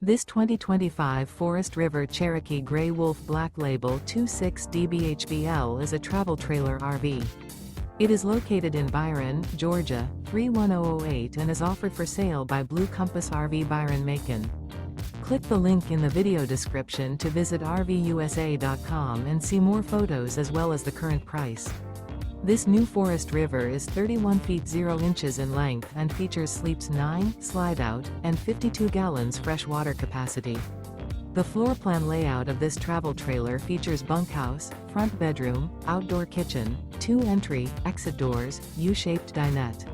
This 2025 Forest River Cherokee Grey Wolf Black Label 26DBHBL is a travel trailer RV. It is located in Byron, Georgia, 31008 and is offered for sale by Blue Compass RV Byron-Macon. Click the link in the video description to visit RVUSA.com and see more photos as well as the current price. This new Forest River is 31 feet 0 inches in length and features sleeps 9, slide-out, and 52 gallons fresh water capacity. The floor plan layout of this travel trailer features bunkhouse, front bedroom, outdoor kitchen, 2 entry, exit doors, U-shaped dinette.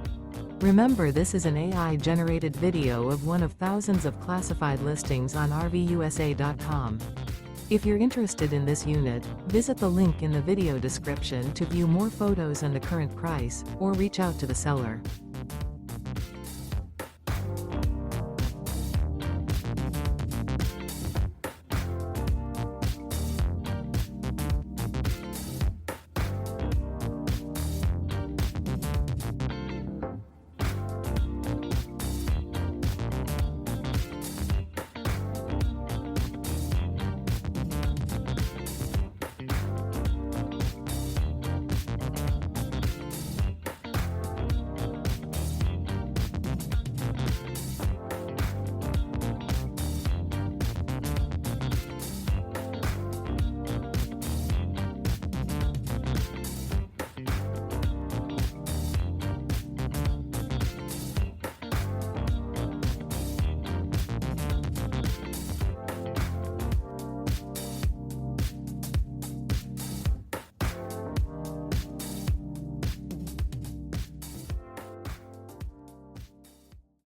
Remember, this is an AI-generated video of one of thousands of classified listings on RVUSA.com. If you're interested in this unit, visit the link in the video description to view more photos and the current price, or reach out to the seller.